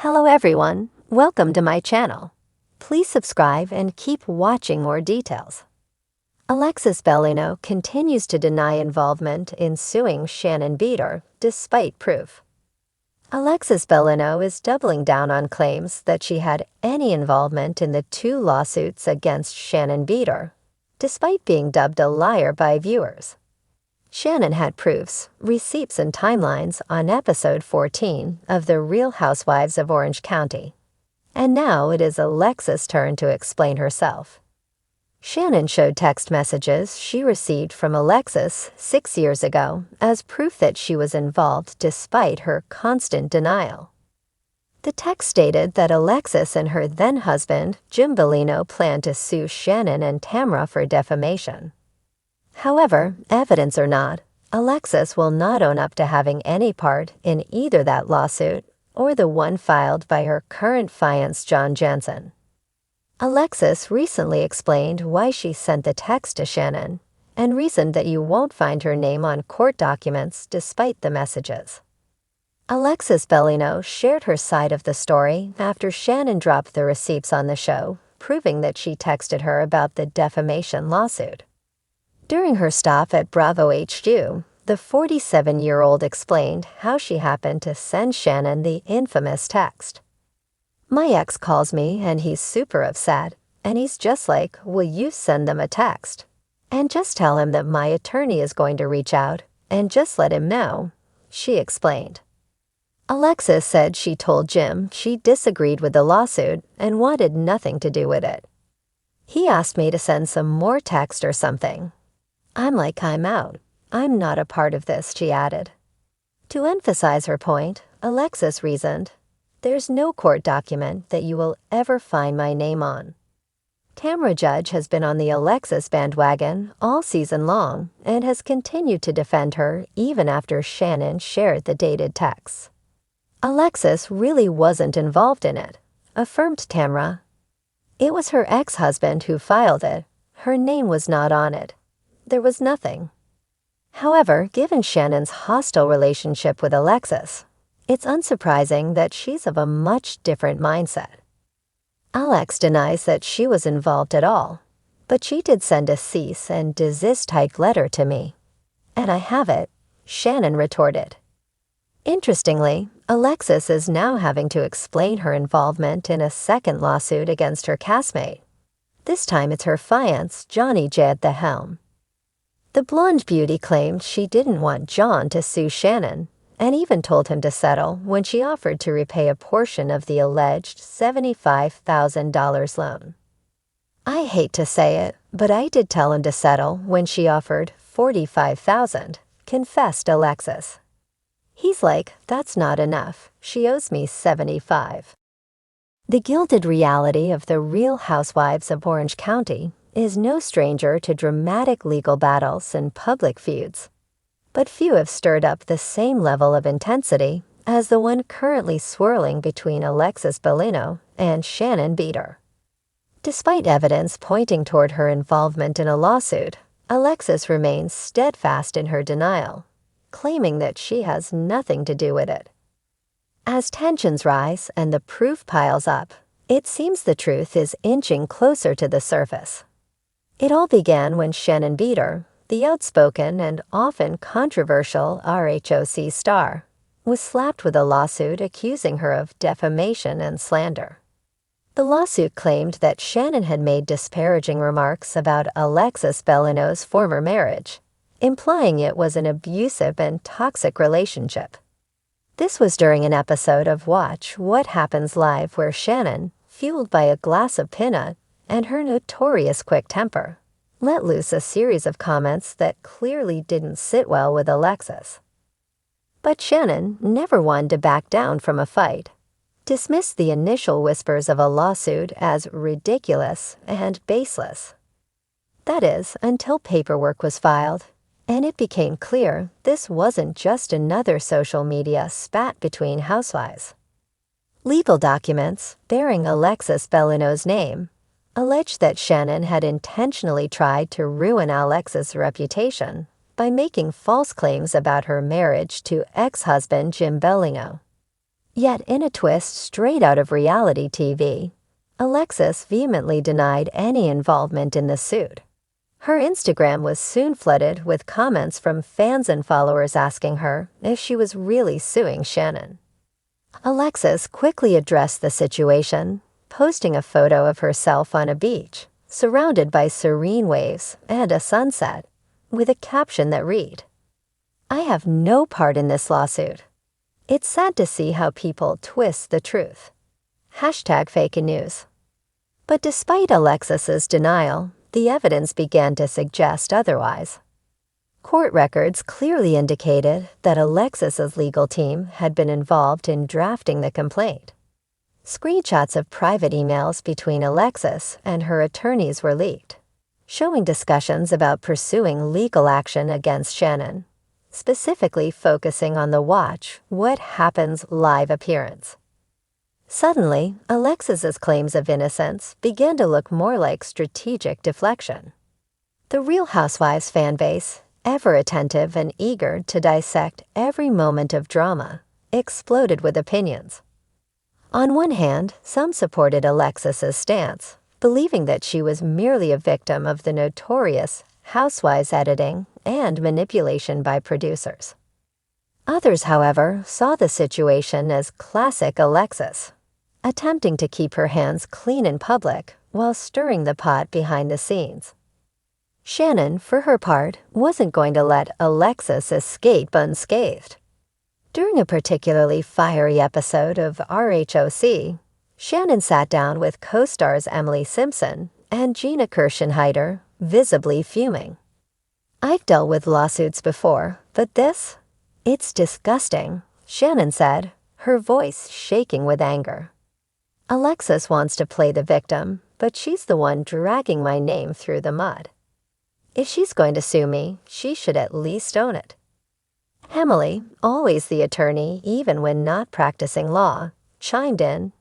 Hello everyone, welcome to my channel. Please subscribe and keep watching more details. Alexis Bellino continues to deny involvement in suing Shannon Beador despite proof. Alexis Bellino is doubling down on claims that she had any involvement in the two lawsuits against Shannon Beador, despite being dubbed a liar by viewers. Shannon had proofs, receipts, and timelines on episode 14 of The Real Housewives of Orange County. And now it is Alexis' turn to explain herself. Shannon showed text messages she received from Alexis 6 years ago as proof that she was involved despite her constant denial. The text stated that Alexis and her then-husband, Jim Bellino, planned to sue Shannon and Tamra for defamation. However, evidence or not, Alexis will not own up to having any part in either that lawsuit or the one filed by her current fiancé John Jansen. Alexis recently explained why she sent the text to Shannon and reasoned that you won't find her name on court documents despite the messages. Alexis Bellino shared her side of the story after Shannon dropped the receipts on the show, proving that she texted her about the defamation lawsuit. During her stop at Bravo HQ, the 47-year-old explained how she happened to send Shannon the infamous text. "My ex calls me and he's super upset, and he's just like, 'Will you send them a text? And just tell him that my attorney is going to reach out, and just let him know,'" she explained. Alexis said she told Jim she disagreed with the lawsuit and wanted nothing to do with it. "He asked me to send some more text or something. I'm like, I'm out. I'm not a part of this," she added. To emphasize her point, Alexis reasoned, "There's no court document that you will ever find my name on." Tamra Judge has been on the Alexis bandwagon all season long and has continued to defend her even after Shannon shared the dated texts. Alexis really wasn't involved in it, affirmed Tamra. "It was her ex-husband who filed it. Her name was not on it. There was nothing." However, given Shannon's hostile relationship with Alexis, it's unsurprising that she's of a much different mindset. Alex denies that she was involved at all, but she did send a cease and desist-type letter to me. "And I have it," Shannon retorted. Interestingly, Alexis is now having to explain her involvement in a second lawsuit against her castmate. This time it's her fiancé, Johnny J, at the helm. The blonde beauty claimed she didn't want John to sue Shannon and even told him to settle when she offered to repay a portion of the alleged $75,000 loan. "I hate to say it, but I did tell him to settle when she offered $45,000, confessed Alexis. "He's like, that's not enough. She owes me $75,000. The gilded reality of the Real Housewives of Orange County is no stranger to dramatic legal battles and public feuds, but few have stirred up the same level of intensity as the one currently swirling between Alexis Bellino and Shannon Beador. Despite evidence pointing toward her involvement in a lawsuit, Alexis remains steadfast in her denial, claiming that she has nothing to do with it. As tensions rise and the proof piles up, it seems the truth is inching closer to the surface. It all began when Shannon Beador, the outspoken and often controversial RHOC star, was slapped with a lawsuit accusing her of defamation and slander. The lawsuit claimed that Shannon had made disparaging remarks about Alexis Bellino's former marriage, implying it was an abusive and toxic relationship. This was during an episode of Watch What Happens Live where Shannon, fueled by a glass of peanut and her notorious quick temper, let loose a series of comments that clearly didn't sit well with Alexis. But Shannon never wanted to back down from a fight, dismissed the initial whispers of a lawsuit as ridiculous and baseless. That is, until paperwork was filed, and it became clear this wasn't just another social media spat between housewives. Legal documents bearing Alexis Bellino's name alleged that Shannon had intentionally tried to ruin Alexis' reputation by making false claims about her marriage to ex-husband Jim Bellino. Yet in a twist straight out of reality TV, Alexis vehemently denied any involvement in the suit. Her Instagram was soon flooded with comments from fans and followers asking her if she was really suing Shannon. Alexis quickly addressed the situation, posting a photo of herself on a beach, surrounded by serene waves and a sunset, with a caption that read, "I have no part in this lawsuit. It's sad to see how people twist the truth. #fake news." But despite Alexis's denial, the evidence began to suggest otherwise. Court records clearly indicated that Alexis's legal team had been involved in drafting the complaint. Screenshots of private emails between Alexis and her attorneys were leaked, showing discussions about pursuing legal action against Shannon, specifically focusing on the Watch What Happens live appearance. Suddenly, Alexis's claims of innocence began to look more like strategic deflection. The Real Housewives fanbase, ever attentive and eager to dissect every moment of drama, exploded with opinions. On one hand, some supported Alexis's stance, believing that she was merely a victim of the notorious Housewives editing and manipulation by producers. Others, however, saw the situation as classic Alexis, attempting to keep her hands clean in public while stirring the pot behind the scenes. Shannon, for her part, wasn't going to let Alexis escape unscathed. During a particularly fiery episode of RHOC, Shannon sat down with co-stars Emily Simpson and Gina Kirschenheiter, visibly fuming. "I've dealt with lawsuits before, but this? It's disgusting," Shannon said, her voice shaking with anger. "Alexis wants to play the victim, but she's the one dragging my name through the mud. If she's going to sue me, she should at least own it." Emily, always the attorney even when not practicing law, chimed in,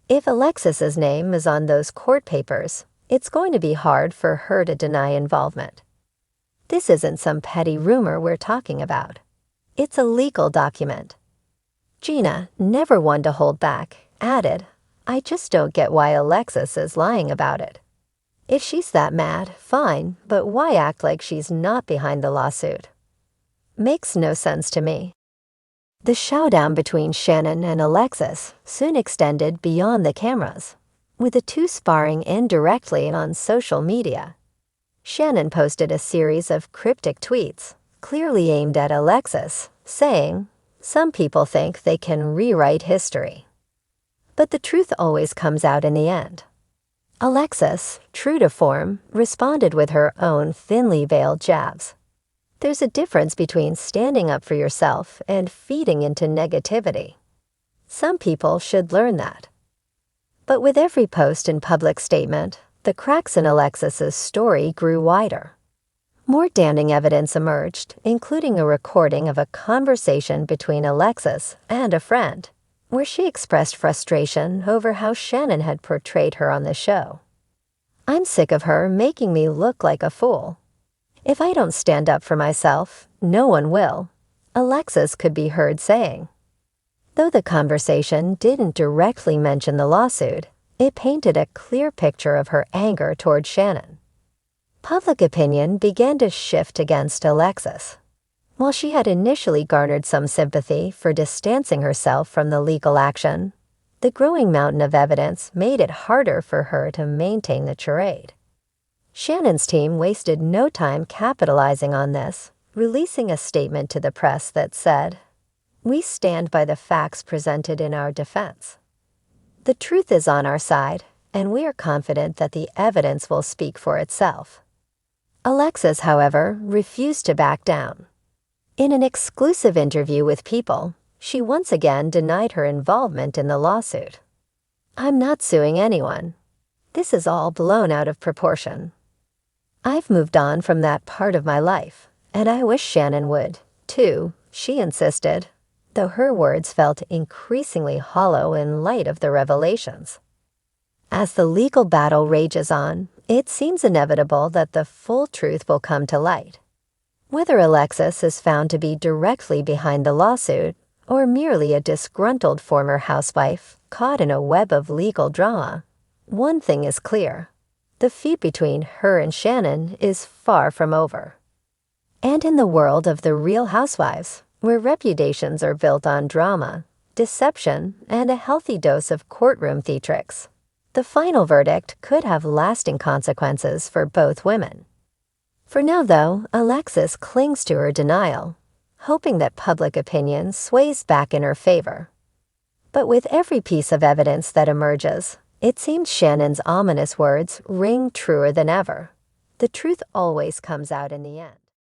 "If Alexis's name is on those court papers, it's going to be hard for her to deny involvement. This isn't some petty rumor we're talking about. It's a legal document." Gina, never one to hold back, added, "I just don't get why Alexis is lying about it. If she's that mad, fine, but why act like she's not behind the lawsuit? Makes no sense to me." The showdown between Shannon and Alexis soon extended beyond the cameras, with the two sparring indirectly on social media. Shannon posted a series of cryptic tweets, clearly aimed at Alexis, saying, "Some people think they can rewrite history." But the truth always comes out in the end. Alexis, true to form, responded with her own thinly veiled jabs. There's a difference between standing up for yourself and feeding into negativity. Some people should learn that. But with every post and public statement, the cracks in Alexis's story grew wider. More damning evidence emerged, including a recording of a conversation between Alexis and a friend, where she expressed frustration over how Shannon had portrayed her on the show. "I'm sick of her making me look like a fool. If I don't stand up for myself, no one will," Alexis could be heard saying. Though the conversation didn't directly mention the lawsuit, it painted a clear picture of her anger toward Shannon. Public opinion began to shift against Alexis. While she had initially garnered some sympathy for distancing herself from the legal action, the growing mountain of evidence made it harder for her to maintain the charade. Shannon's team wasted no time capitalizing on this, releasing a statement to the press that said, "We stand by the facts presented in our defense. The truth is on our side, and we are confident that the evidence will speak for itself." Alexis, however, refused to back down. In an exclusive interview with People, she once again denied her involvement in the lawsuit. "I'm not suing anyone. This is all blown out of proportion. I've moved on from that part of my life, and I wish Shannon would, too," she insisted, though her words felt increasingly hollow in light of the revelations. As the legal battle rages on, it seems inevitable that the full truth will come to light. Whether Alexis is found to be directly behind the lawsuit, or merely a disgruntled former housewife caught in a web of legal drama, one thing is clear. The feud between her and Shannon is far from over. And in the world of the Real Housewives, where reputations are built on drama, deception, and a healthy dose of courtroom theatrics, the final verdict could have lasting consequences for both women. For now, though, Alexis clings to her denial, hoping that public opinion sways back in her favor. But with every piece of evidence that emerges, it seems Shannon's ominous words ring truer than ever. The truth always comes out in the end.